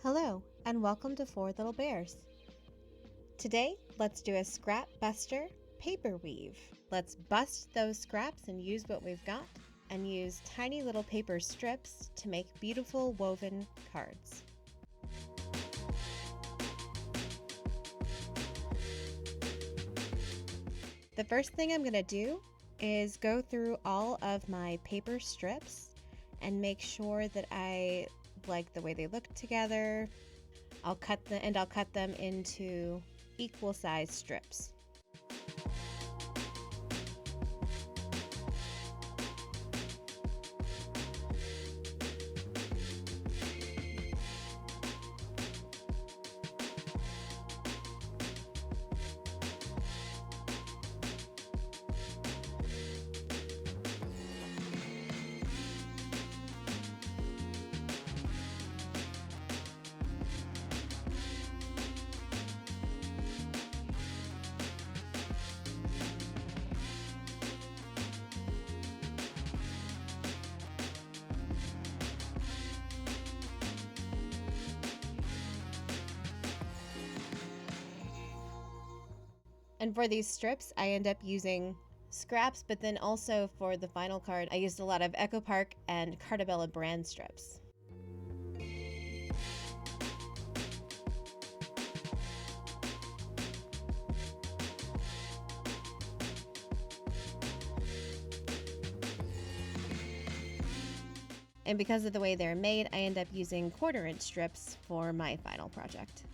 Hello, and welcome to Four Little Bears. Today, let's do a scrap buster paper weave. Let's bust those scraps and use what we've got, and use tiny little paper strips to make beautiful woven cards. The first thing I'm going to do is go through all of my paper strips and make sure that I like the way they look together. I'll cut them into equal size strips. And for these strips, I end up using scraps, but then also for the final card, I used a lot of Echo Park and Cartabella brand strips. And because of the way they're made, I end up using 1/4" strips for my final project.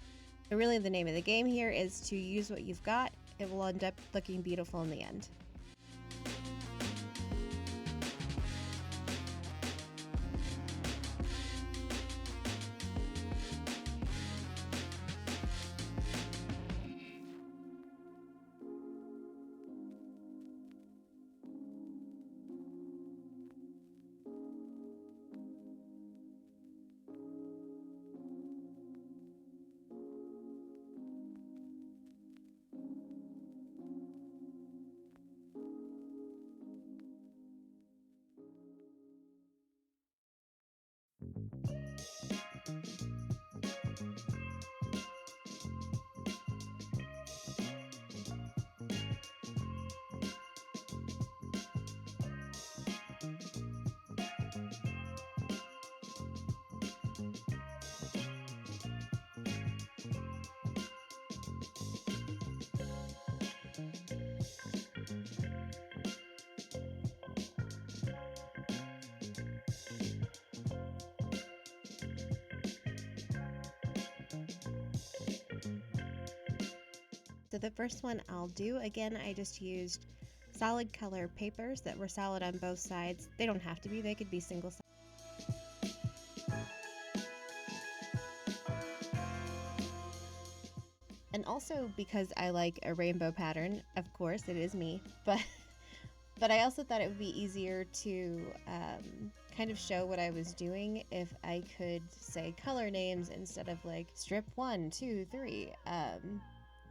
But really, the name of the game here is to use what you've got. It will end up looking beautiful in the end. So the first one I'll do, again, I just used solid color papers that were solid on both sides. They don't have to be, they could be single sided. And also because I like a rainbow pattern, of course, it is me, but I also thought it would be easier to kind of show what I was doing if I could say color names instead of like strip 1, 2, 3.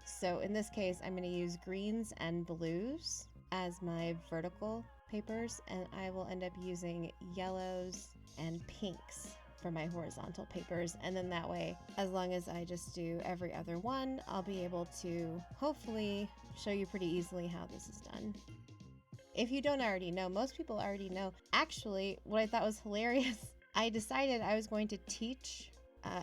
So in this case, I'm going to use greens and blues as my vertical papers, and I will end up using yellows and pinks for my horizontal papers. And then that way, as long as I just do every other one, I'll be able to hopefully show you pretty easily how this is done. If you don't already know, most people already know. Actually, what I thought was hilarious, I decided I was going to teach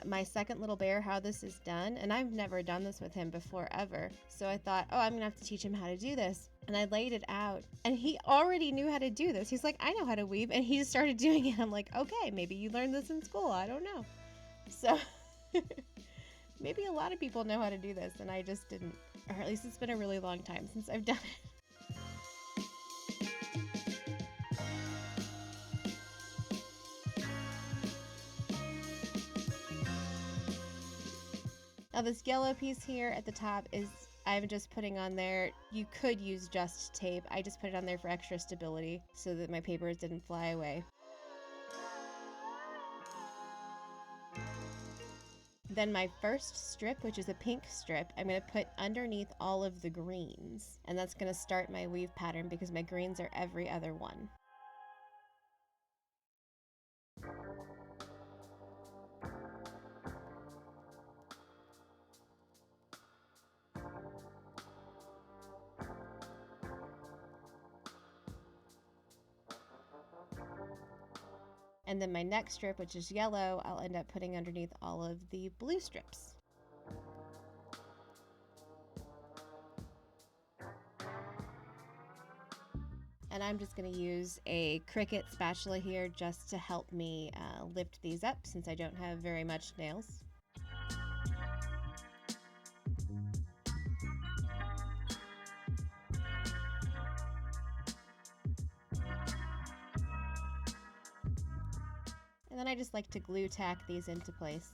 my second little bear how this is done, and I've never done this with him before ever. So I thought, oh, I'm gonna have to teach him how to do this. And I laid it out, and he already knew how to do this. He's like, I know how to weave, and he just started doing it. I'm like, okay, maybe you learned this in school. I don't know. So maybe a lot of people know how to do this, and I just didn't, or at least it's been a really long time since I've done it. Now this yellow piece here at the top is, I'm just putting on there, you could use just tape. I just put it on there for extra stability so that my papers didn't fly away. Then my first strip, which is a pink strip, I'm going to put underneath all of the greens. And that's going to start my weave pattern because my greens are every other one. And then my next strip, which is yellow, I'll end up putting underneath all of the blue strips. And I'm just going to use a Cricut spatula here just to help me lift these up since I don't have very much nails. And then I just like to glue tack these into place.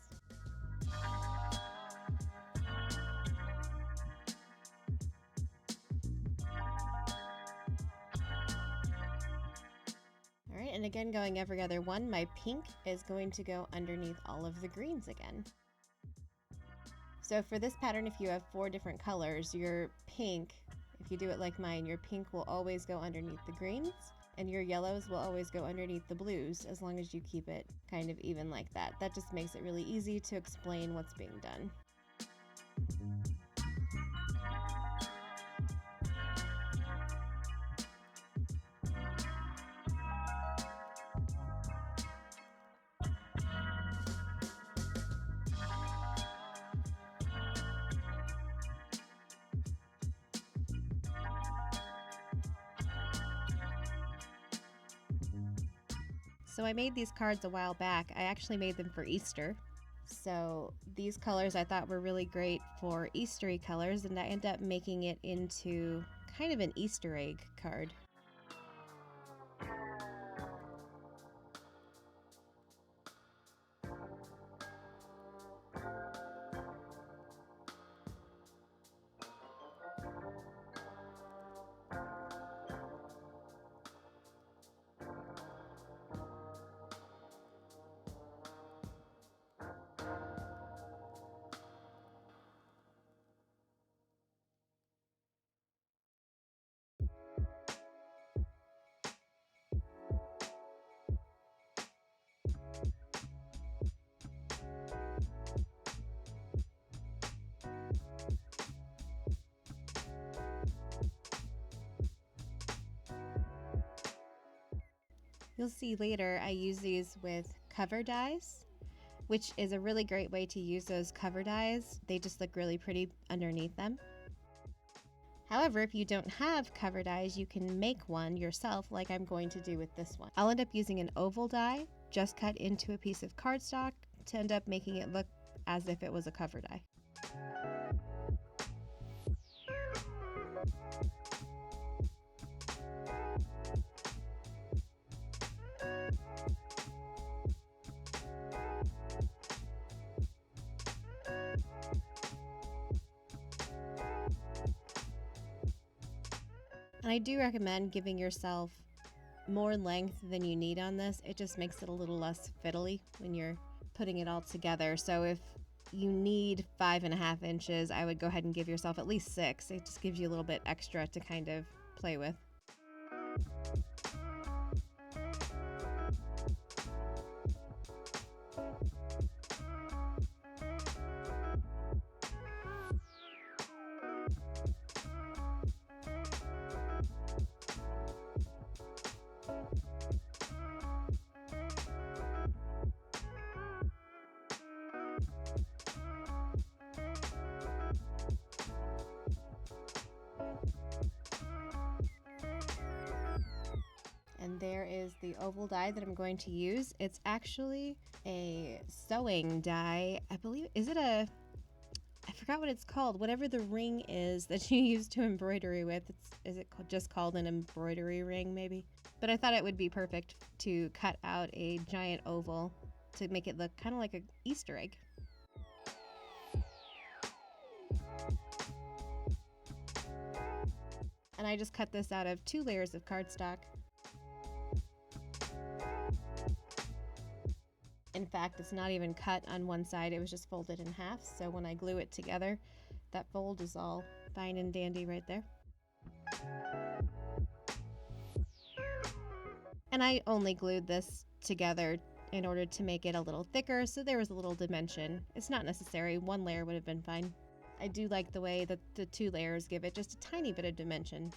Alright, and again going every other one, my pink is going to go underneath all of the greens again. So for this pattern, if you have 4 different colors, your pink, if you do it like mine, your pink will always go underneath the greens, and your yellows will always go underneath the blues, as long as you keep it kind of even like that. That just makes it really easy to explain what's being done. So I made these cards a while back. I actually made them for Easter. So these colors I thought were really great for Eastery colors, and I ended up making it into kind of an Easter egg card. You'll see later I use these with cover dies, which is a really great way to use those cover dies. They just look really pretty underneath them. However, if you don't have cover dies, you can make one yourself like I'm going to do with this one. I'll end up using an oval die, just cut into a piece of cardstock to end up making it look as if it was a cover die. And I do recommend giving yourself more length than you need on this. It just makes it a little less fiddly when you're putting it all together. So if you need 5.5 inches, I would go ahead and give yourself at least 6. It just gives you a little bit extra to kind of play with. And there is the oval die that I'm going to use. It's actually a sewing die. I believe, I forgot what it's called. Whatever the ring is that you use to embroidery with. Is it just called an embroidery ring maybe? But I thought it would be perfect to cut out a giant oval to make it look kind of like an Easter egg. And I just cut this out of 2 layers of cardstock. In fact, it's not even cut on one side, it was just folded in half, so when I glue it together, that fold is all fine and dandy right there. And I only glued this together in order to make it a little thicker, so there was a little dimension. It's not necessary, 1 layer would have been fine. I do like the way that the 2 layers give it just a tiny bit of dimension.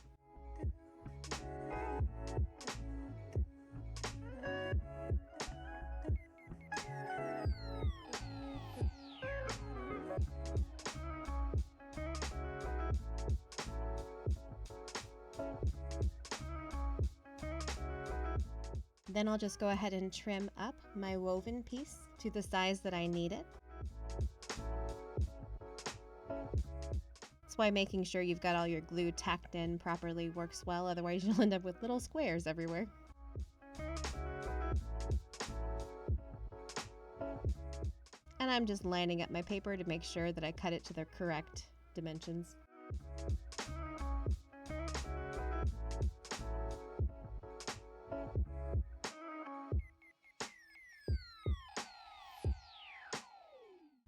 Then I'll just go ahead and trim up my woven piece to the size that I need it. That's why making sure you've got all your glue tacked in properly works well, otherwise you'll end up with little squares everywhere. And I'm just lining up my paper to make sure that I cut it to the correct dimensions.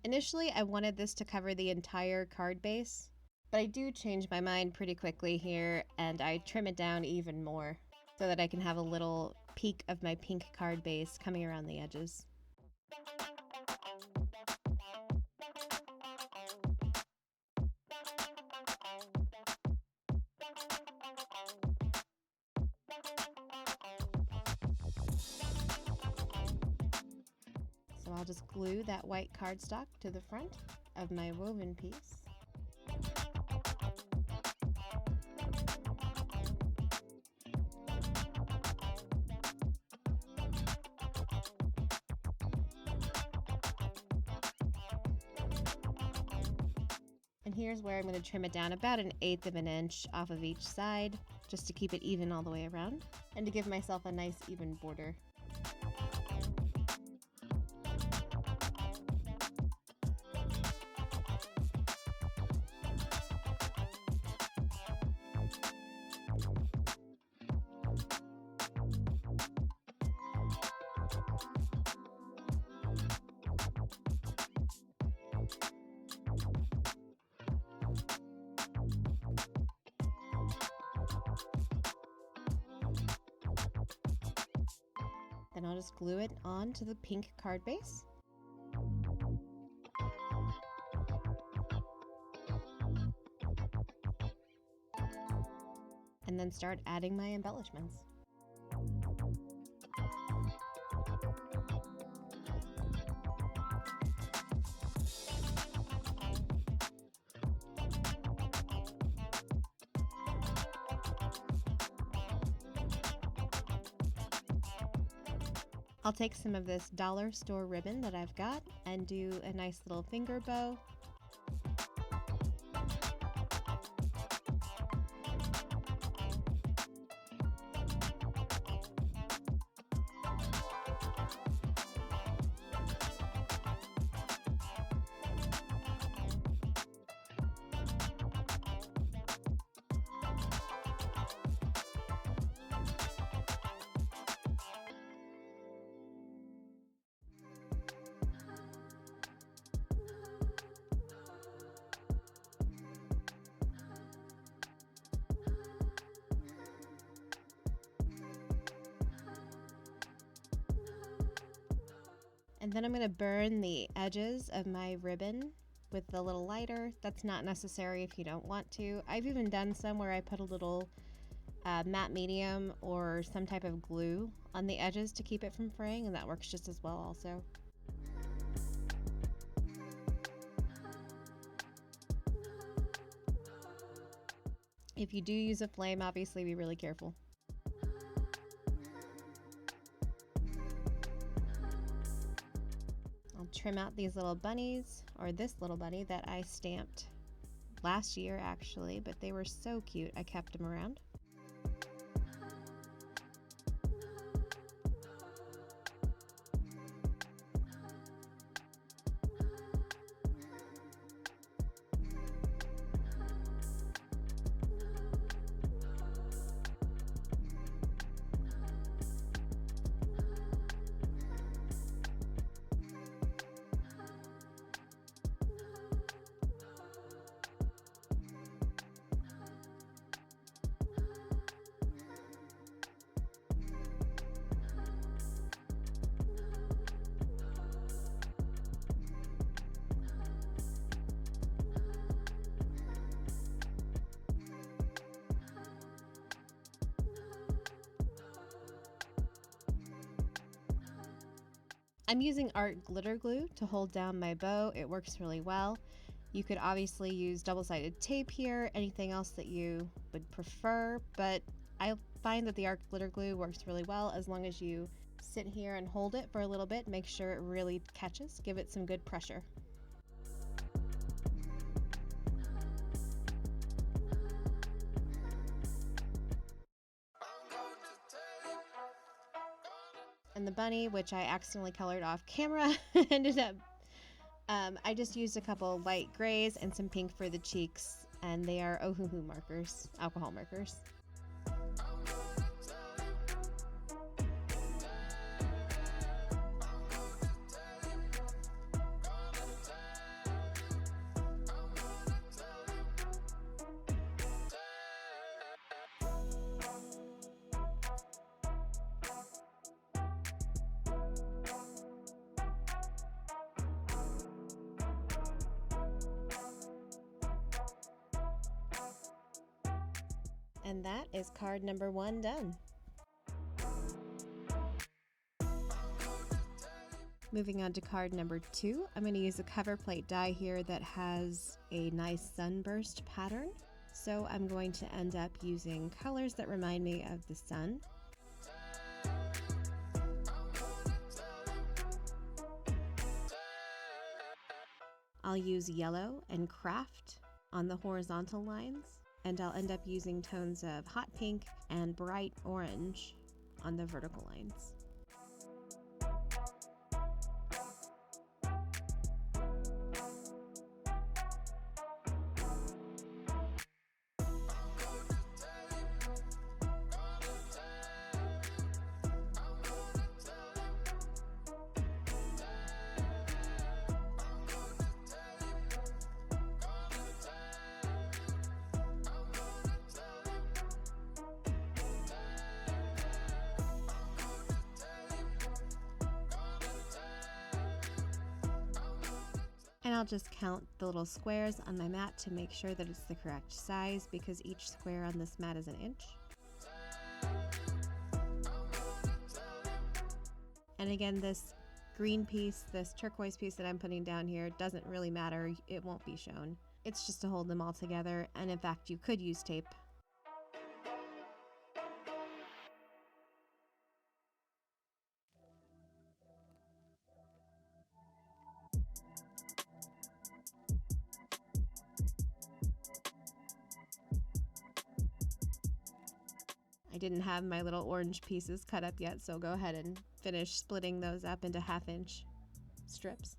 Initially, I wanted this to cover the entire card base, but I do change my mind pretty quickly here, and I trim it down even more so that I can have a little peak of my pink card base coming around the edges. So I'll just glue that white cardstock to the front of my woven piece. And here's where I'm going to trim it down about 1/8 of an inch off of each side, just to keep it even all the way around and to give myself a nice even border. Then I'll just glue it onto the pink card base. And then start adding my embellishments. I'll take some of this dollar store ribbon that I've got and do a nice little finger bow. And then I'm going to burn the edges of my ribbon with the little lighter. That's not necessary if you don't want to. I've even done some where I put a little matte medium or some type of glue on the edges to keep it from fraying, and that works just as well also. If you do use a flame, obviously be really careful. I'll trim out these little bunnies, or this little bunny that I stamped last year actually, but they were so cute I kept them around. I'm using art glitter glue to hold down my bow. It works really well. You could obviously use double-sided tape here, anything else that you would prefer, but I find that the art glitter glue works really well as long as you sit here and hold it for a little bit, make sure it really catches, give it some good pressure. And the bunny, which I accidentally colored off camera, ended up, I just used a couple light grays and some pink for the cheeks, and they are Ohuhu markers, alcohol markers. And that is card number 1 done. Moving on to card number 2, I'm going to use a cover plate die here that has a nice sunburst pattern. So I'm going to end up using colors that remind me of the sun. I'll use yellow and craft on the horizontal lines, and I'll end up using tones of hot pink and bright orange on the vertical lines. And I'll just count the little squares on my mat to make sure that it's the correct size, because each square on this mat is an inch. And again, this green piece, this turquoise piece that I'm putting down here doesn't really matter. It won't be shown. It's just to hold them all together. And in fact, you could use tape. I didn't have my little orange pieces cut up yet, so go ahead and finish splitting those up into 1/2-inch strips.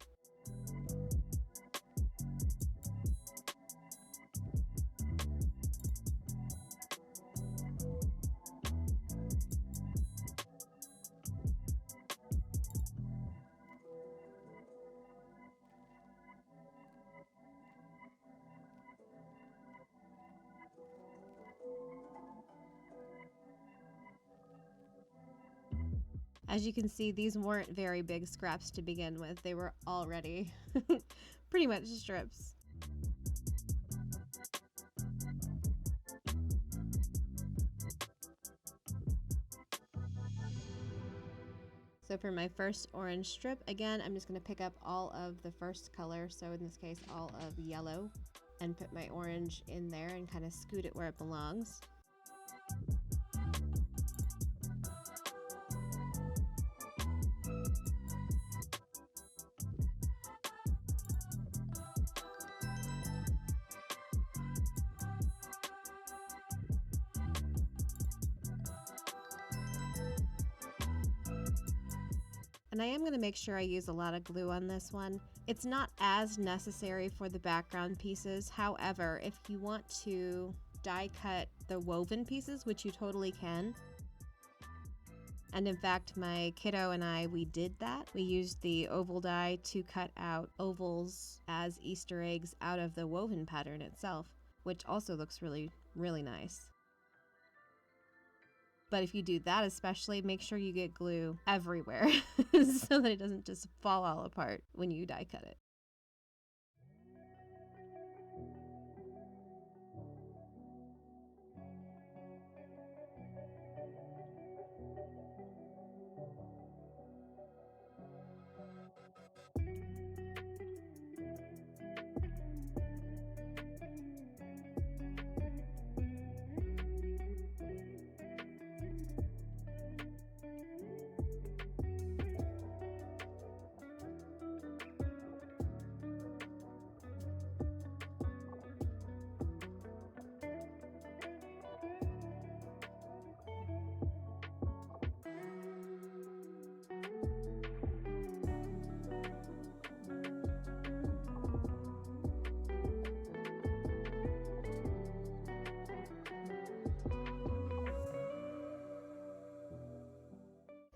As you can see, these weren't very big scraps to begin with. They were already pretty much strips. So for my first orange strip, again, I'm just going to pick up all of the first color, so in this case all of yellow, and put my orange in there and kind of scoot it where it belongs. And I am going to make sure I use a lot of glue on this one. It's not as necessary for the background pieces. However, if you want to die cut the woven pieces, which you totally can, and in fact my kiddo and we did that. We used the oval die to cut out ovals as Easter eggs out of the woven pattern itself, which also looks really, really nice. But if you do that especially, make sure you get glue everywhere so that it doesn't just fall all apart when you die cut it.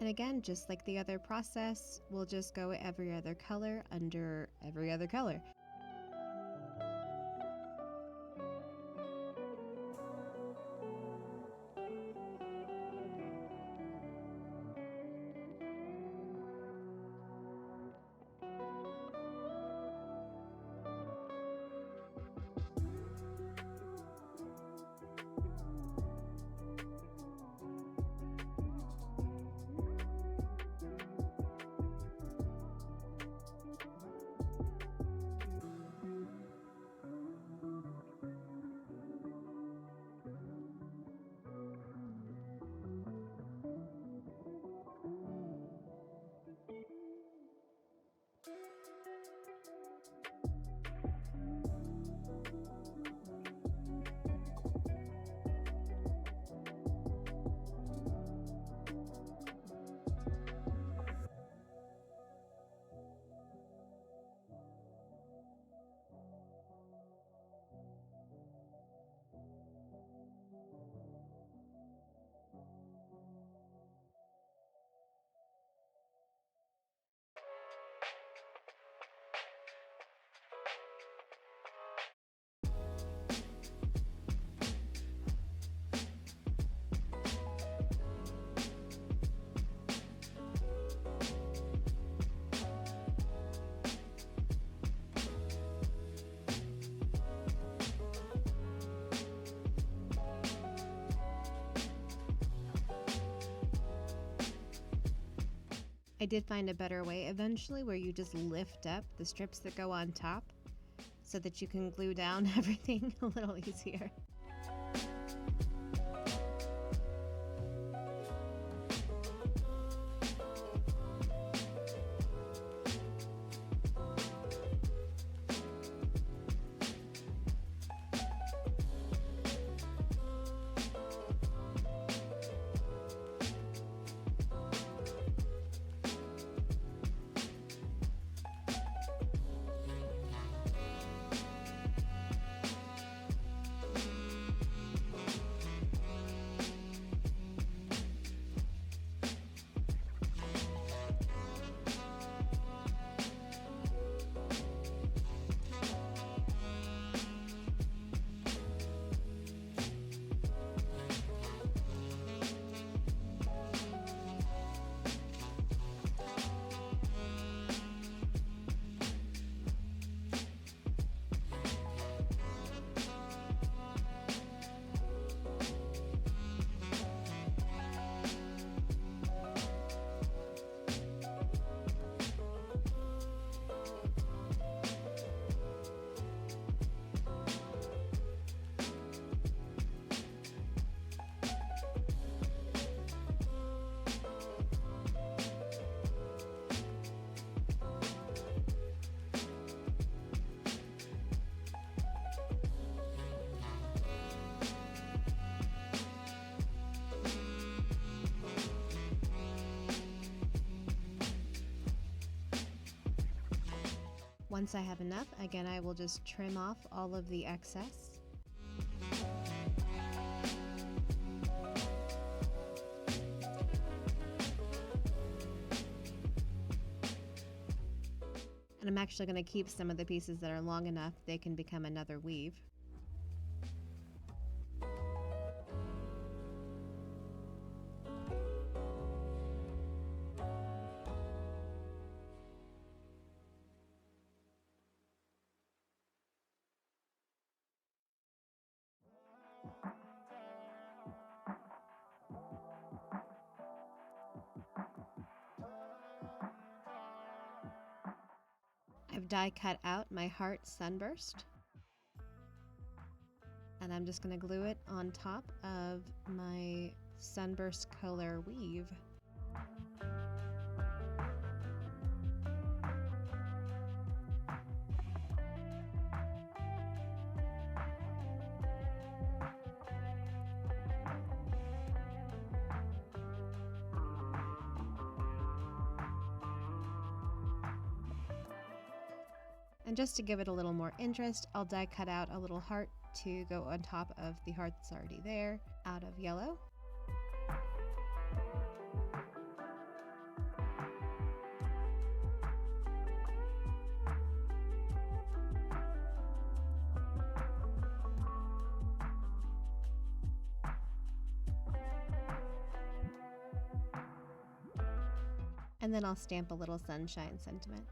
And again, just like the other process, we'll just go every other color under every other color. I did find a better way eventually where you just lift up the strips that go on top so that you can glue down everything a little easier. Once I have enough, again, I will just trim off all of the excess. And I'm actually going to keep some of the pieces that are long enough they can become another weave. I've die cut out my heart sunburst, and I'm just going to glue it on top of my sunburst color weave. And just to give it a little more interest, I'll die cut out a little heart to go on top of the heart that's already there, out of yellow. And then I'll stamp a little sunshine sentiment.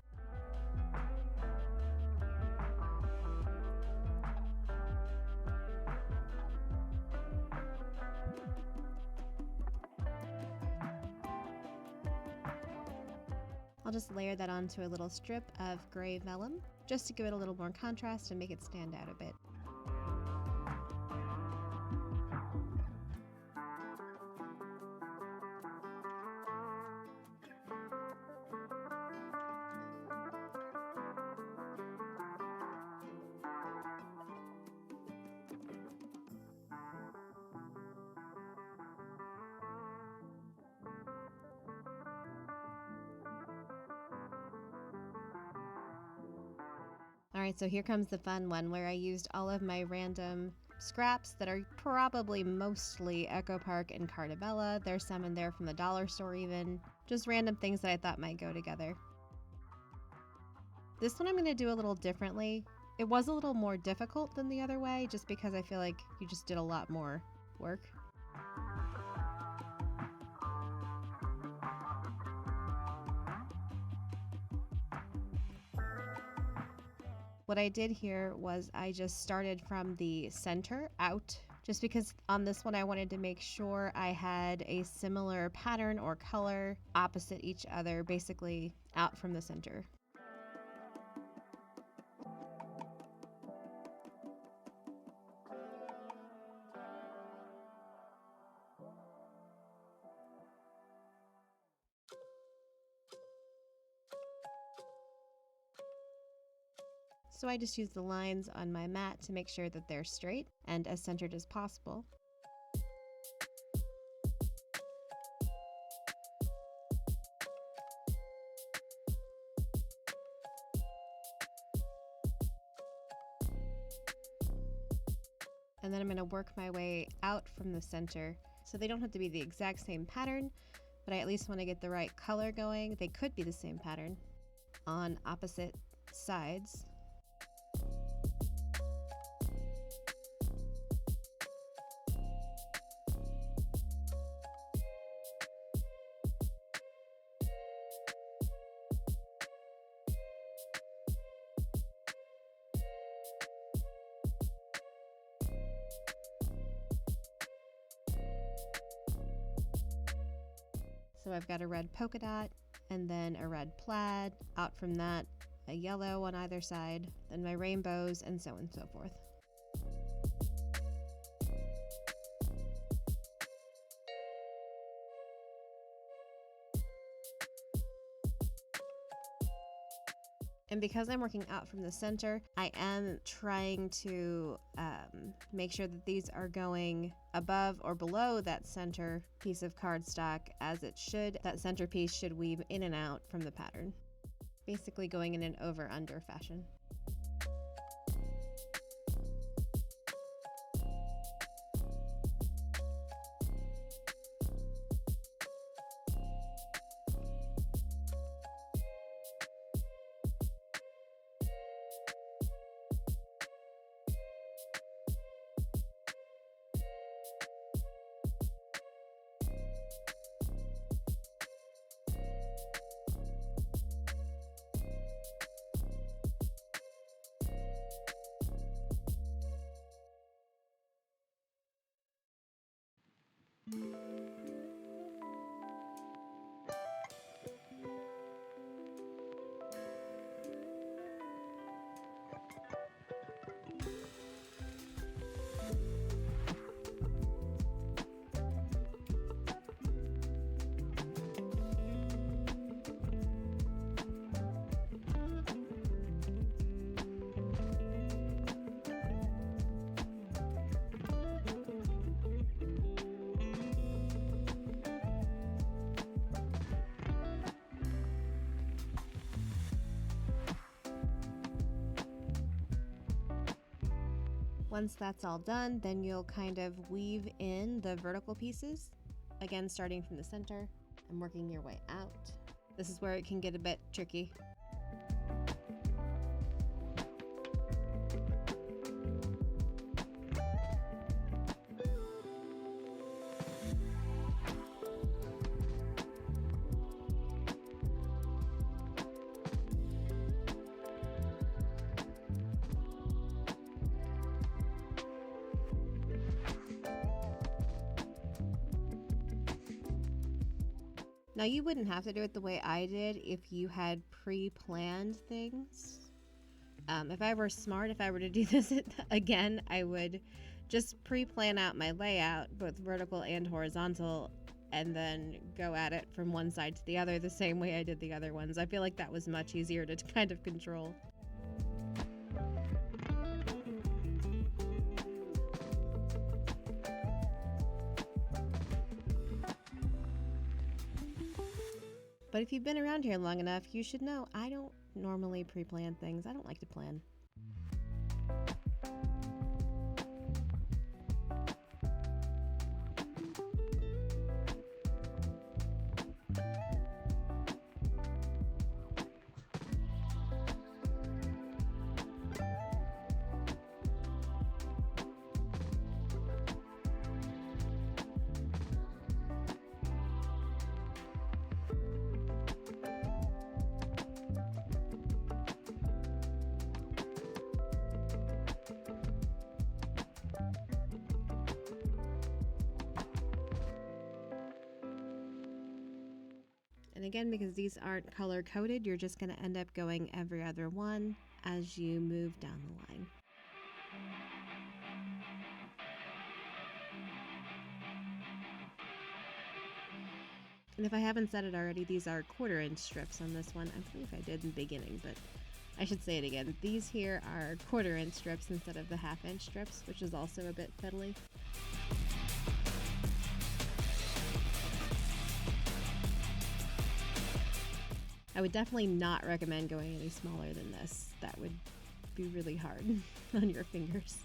I'll just layer that onto a little strip of gray vellum, just to give it a little more contrast and make it stand out a bit. Alright, so here comes the fun one where I used all of my random scraps that are probably mostly Echo Park and Cartabella. There's some in there from the dollar store even. Just random things that I thought might go together. This one I'm going to do a little differently. It was a little more difficult than the other way just because I feel like you just did a lot more work. What I did here was I just started from the center out, just because on this one I wanted to make sure I had a similar pattern or color opposite each other, basically out from the center. So I just use the lines on my mat to make sure that they're straight and as centered as possible. And then I'm going to work my way out from the center. So they don't have to be the exact same pattern, but I at least want to get the right color going. They could be the same pattern on opposite sides. So I've got a red polka dot and then a red plaid, out from that a yellow on either side, then my rainbows, and so on and so forth. And because I'm working out from the center, I am trying to make sure that these are going above or below that center piece of cardstock as it should. That center piece should weave in and out from the pattern, basically going in an over-under fashion. Once that's all done, then you'll kind of weave in the vertical pieces, again starting from the center and working your way out. This is where it can get a bit tricky. Now, you wouldn't have to do it the way I did if you had pre-planned things. If I were smart, if I were to do this again, I would just pre-plan out my layout, both vertical and horizontal, and then go at it from one side to the other the same way I did the other ones. I feel like that was much easier to kind of control. But if you've been around here long enough, you should know I don't normally pre-plan things. I don't like to plan. And again, because these aren't color coded, you're just going to end up going every other one as you move down the line. And if I haven't said it already, these are 1/4-inch strips on this one. I believe I did in the beginning, but I should say it again. These here are 1/4-inch strips instead of the 1/2-inch strips, which is also a bit fiddly. I would definitely not recommend going any smaller than this. That would be really hard on your fingers.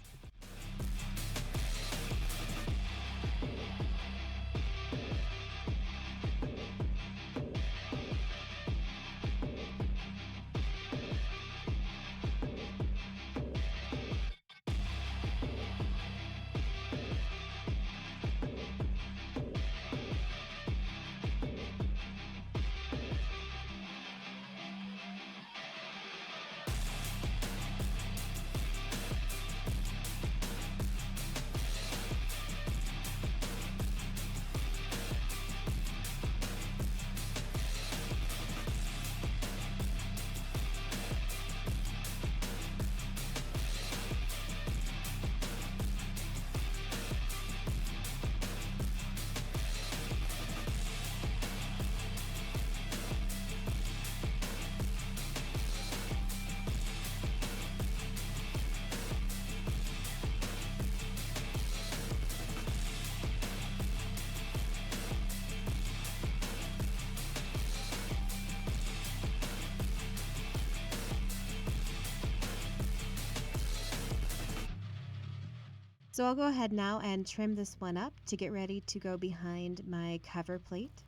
So I'll go ahead now and trim this one up to get ready to go behind my cover plate.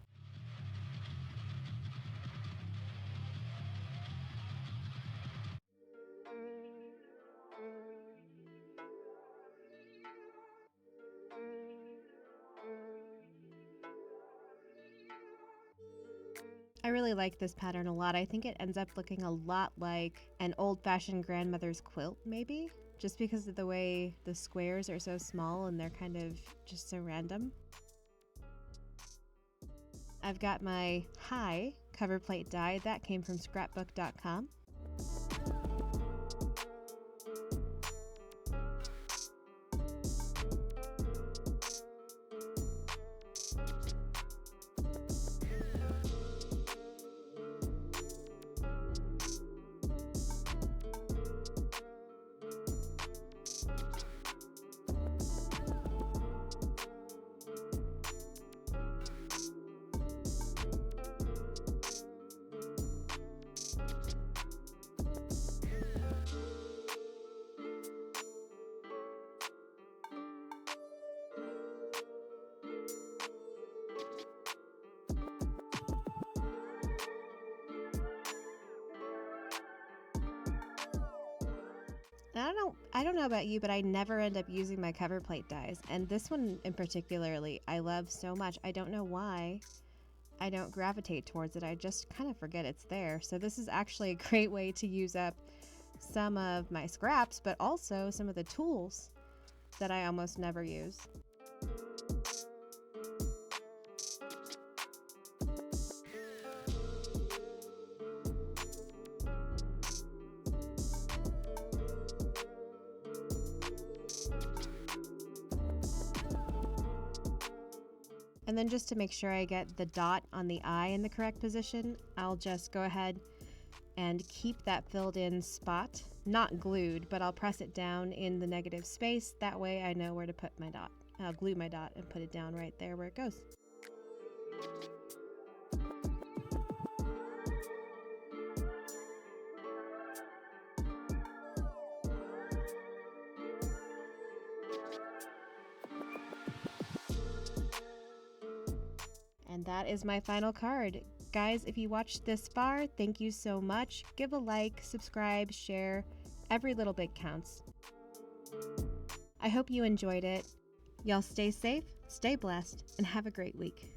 I really like this pattern a lot. I think it ends up looking a lot like an old-fashioned grandmother's quilt, maybe, just because of the way the squares are so small and they're kind of just so random. I've got my high cover plate die. That came from scrapbook.com. I don't know about you, but I never end up using my cover plate dies. And this one in particularly, I love so much. I don't know why I don't gravitate towards it. I just kind of forget it's there. So this is actually a great way to use up some of my scraps, but also some of the tools that I almost never use. And then just to make sure I get the dot on the eye in the correct position, I'll just go ahead and keep that filled in spot, not glued, but I'll press it down in the negative space. That way I know where to put my dot. I'll glue my dot and put it down right there where it goes. And that is my final card. Guys, if you watched this far, thank you so much. Give a like, subscribe, share. Every little bit counts. I hope you enjoyed it. Y'all stay safe, stay blessed, and have a great week.